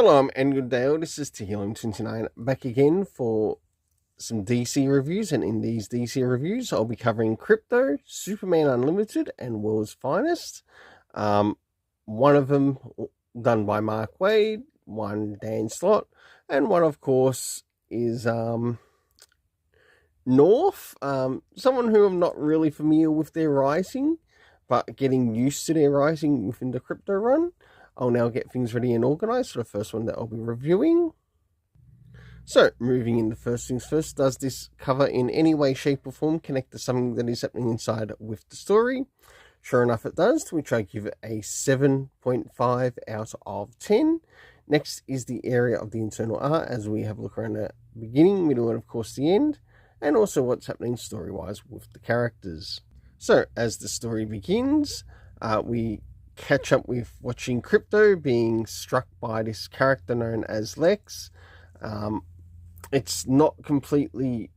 Shalom and good day. This is Tehillim29 back again for some DC reviews, and in these DC reviews I'll be covering Krypto, Superman Unlimited, and World's Finest. One of them done by Mark Waid, one Dan Slott, and one of course is North, someone who I'm not really familiar with their writing, but getting used to their writing within the Krypto run. I'll now get things ready and organized for the first one that I'll be reviewing. So, moving into first things first, does this cover in any way, shape or form connect to something that is happening inside with the story? Sure enough it does, to which I give it a 7.5 out of 10. Next is the area of the internal art, as we have a look around the beginning, middle and of course the end, and also what's happening story-wise with the characters. So, as the story begins, we catch up with watching Krypto being struck by this character known as Lex. It's not completely...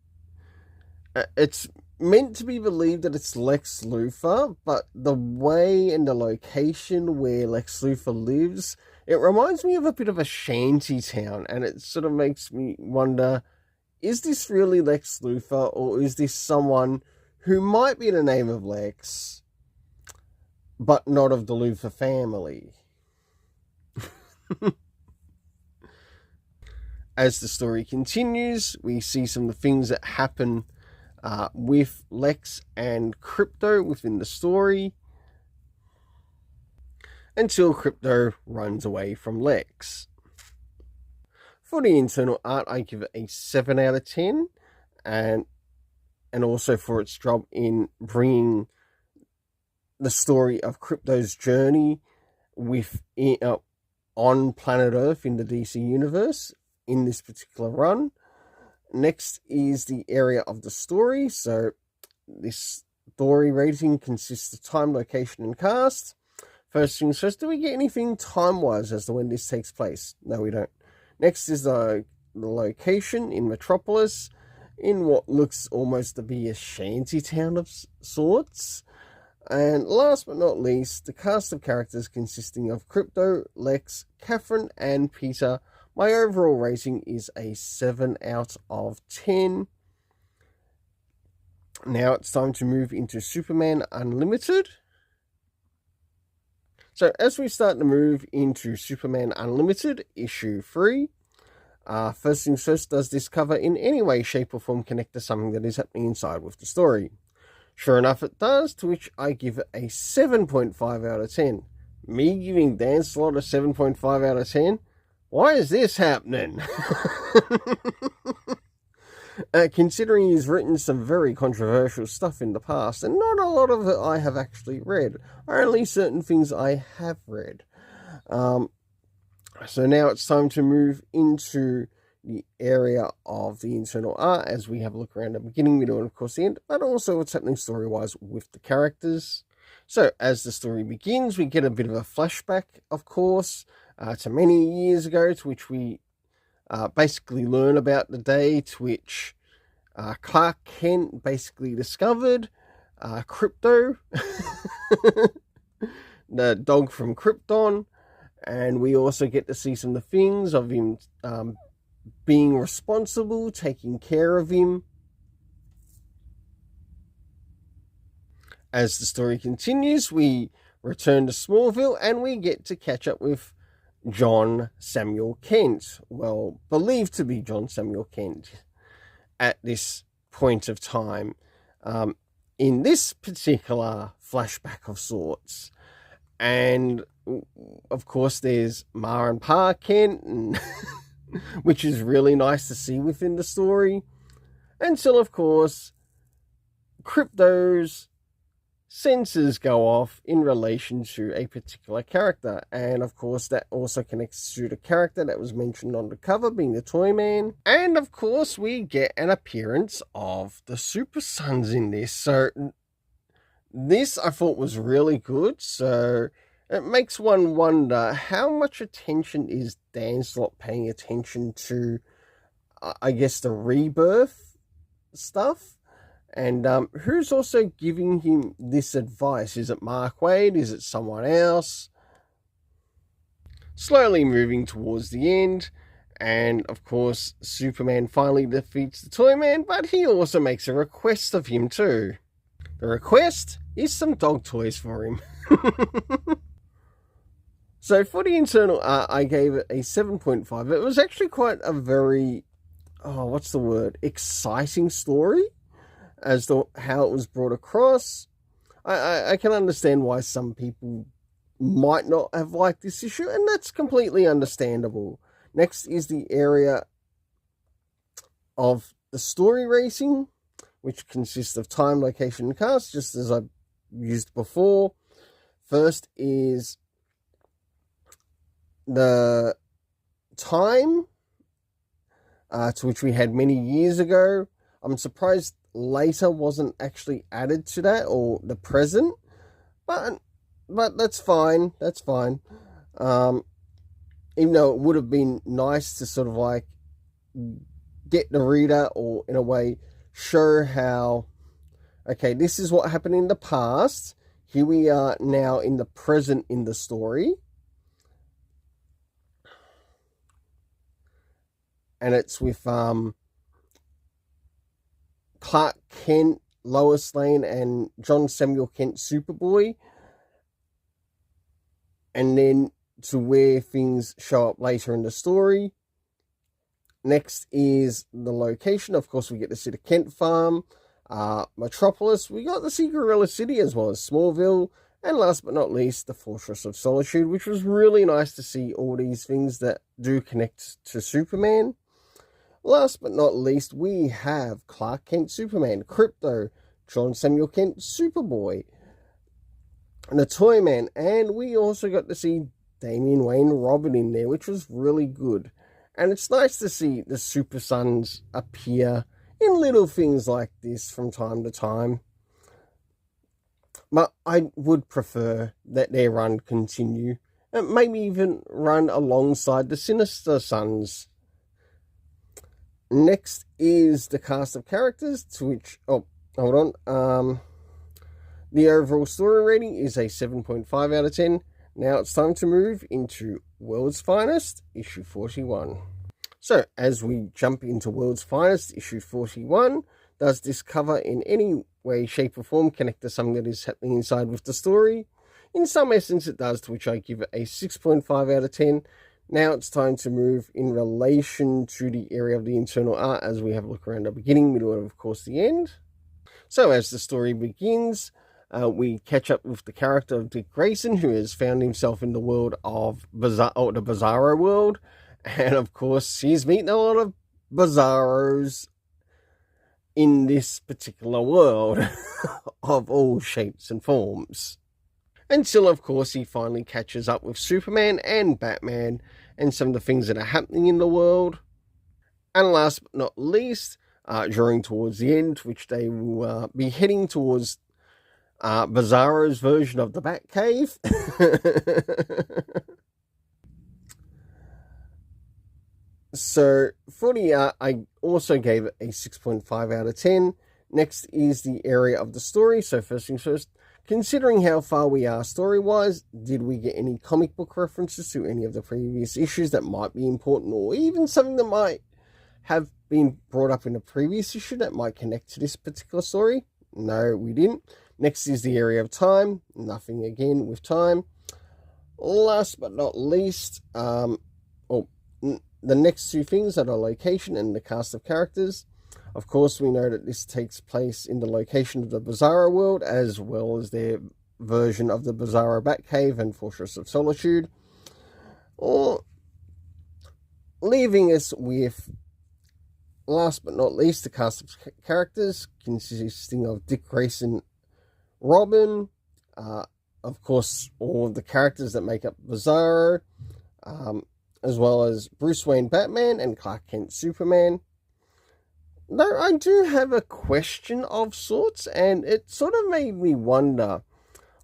it's meant to be believed that it's Lex Luthor, but the way and the location where Lex Luthor lives, it reminds me of a bit of a shanty town, and it sort of makes me wonder, is this really Lex Luthor, or is this someone who might be the name of Lex, but not of the Luthor family? As the story continues, we see some of the things that happen with Lex and Krypto within the story, until Krypto runs away from Lex. For the internal art, I give it a 7 out of 10, and also for its job in bringing the story of Krypto's journey on planet Earth in the DC universe in this particular run. Next is the area of the story. So this story rating consists of time, location, and cast. First things first, do we get anything time-wise as to when this takes place? No, we don't. Next is the location in Metropolis, in what looks almost to be a shanty town of sorts. And last but not least, the cast of characters consisting of Krypto, Lex, Catherine, and Peter. My overall rating is a 7 out of 10. Now it's time to move into Superman Unlimited. So as we start to move into Superman Unlimited, issue 3, first things first, does this cover in any way, shape or form connect to something that is happening inside with the story? Sure enough it does, to which I give it a 7.5 out of 10. Me giving Dan Slott a 7.5 out of 10? Why is this happening? Considering he's written some very controversial stuff in the past, and not a lot of it I have actually read, only certain things I have read. So now it's time to move into the area of the internal art, as we have a look around the beginning, middle, and of course the end, but also what's happening story-wise with the characters. So as the story begins, we get a bit of a flashback, of course, to many years ago, to which we basically learn about the day to which Clark Kent basically discovered Krypto, the dog from Krypton, and we also get to see some of the things of him being responsible, taking care of him. As the story continues, we return to Smallville and we get to catch up with John Samuel Kent. Well, believed to be John Samuel Kent at this point of time, in this particular flashback of sorts. And of course there's Ma and Pa Kent, and which is really nice to see within the story, until of course Krypto's sensors go off in relation to a particular character, and of course that also connects to the character that was mentioned on the cover, being the Toyman. And of course we get an appearance of the Super Sons in this, so this I thought was really good. So it makes one wonder, how much attention is Dan Slott paying attention to, I guess, the Rebirth stuff? And who's also giving him this advice? Is it Mark Waid? Is it someone else? slowly moving towards the end. And of course, Superman finally defeats the Toyman, but he also makes a request of him too. The request is some dog toys for him. So for the internal art, I gave it a 7.5. It was actually quite a very, exciting story as to how it was brought across. I can understand why some people might not have liked this issue, and that's completely understandable. Next is the area of the story racing, which consists of time, location, and cast, just as I used before. First is the time, to which we had many years ago. I'm surprised later wasn't actually added to that, or the present, but that's fine. That's fine. Even though it would have been nice to sort of like get the reader, or in a way show how, okay, this is what happened in the past. Here we are now in the present in the story. And it's with Clark Kent, Lois Lane, and John Samuel Kent, Superboy. And then to where things show up later in the story. Next is the location. Of course, we get to see the Kent farm, Metropolis. We got to see Gorilla City as well as Smallville. And last but not least, the Fortress of Solitude, which was really nice to see all these things that do connect to Superman. Last but not least, we have Clark Kent Superman, Krypto, John Samuel Kent Superboy, and the Toyman, and we also got to see Damian Wayne Robin in there, which was really good. And it's nice to see the Super Sons appear in little things like this from time to time. But I would prefer that their run continue, and maybe even run alongside the Sinister Sons. Next is the cast of characters, to which, the overall story rating is a 7.5 out of 10. Now it's time to move into World's Finest, issue 41. So, as we jump into World's Finest, issue 41, does this cover in any way, shape, or form connect to something that is happening inside with the story? In some essence it does, to which I give it a 6.5 out of 10. Now it's time to move in relation to the area of the internal art, as we have a look around the beginning, middle, and of course the end. So as the story begins, we catch up with the character of Dick Grayson, who has found himself in the world of the Bizarro world. And of course, he's meeting a lot of Bizarros in this particular world of all shapes and forms. Until, of course, he finally catches up with Superman and Batman and some of the things that are happening in the world. And last but not least, during towards the end, which they will be heading towards Bizarro's version of the Batcave. So, for the art, I also gave it a 6.5 out of 10. Next is the area of the story. So, first things first, considering how far we are story-wise, did we get any comic book references to any of the previous issues that might be important, or even something that might have been brought up in a previous issue that might connect to this particular story? No, we didn't. Next is the area of time. Nothing again with time. Last but not least, the next two things are the location and the cast of characters. Of course, we know that this takes place in the location of the Bizarro world, as well as their version of the Bizarro Batcave and Fortress of Solitude. Or leaving us with, last but not least, the cast of characters, consisting of Dick Grayson, Robin, of course, all of the characters that make up Bizarro, as well as Bruce Wayne Batman and Clark Kent Superman. Though I do have a question of sorts, and it sort of made me wonder,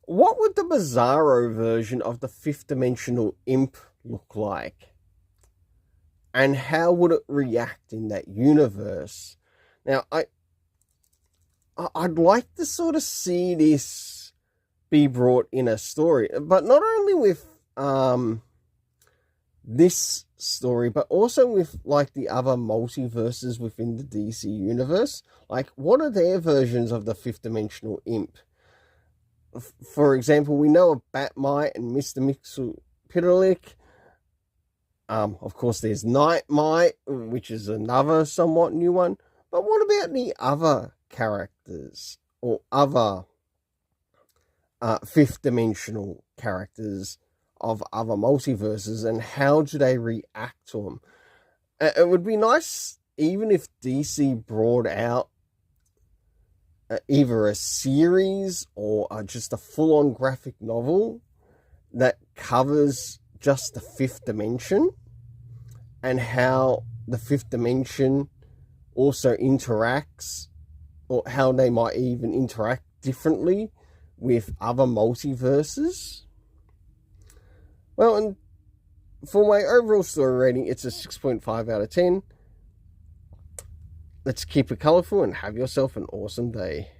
what would the Bizarro version of the fifth dimensional imp look like? And how would it react in that universe? Now, I'd like to sort of see this be brought in a story, but not only with this story, but also with like the other multiverses within the DC universe. Like, what are their versions of the fifth dimensional imp? For example, we know of Batmite and Mr. Mxyzptlk. Of course, there's Nightmite, which is another somewhat new one. But what about the other characters or other fifth dimensional characters of other multiverses, and how do they react to them? It would be nice even if DC brought out either a series or just a full-on graphic novel that covers just the fifth dimension and how the fifth dimension also interacts, or how they might even interact differently with other multiverses. Well, and for my overall story rating, it's a 6.5 out of 10. Let's keep it colourful and have yourself an awesome day.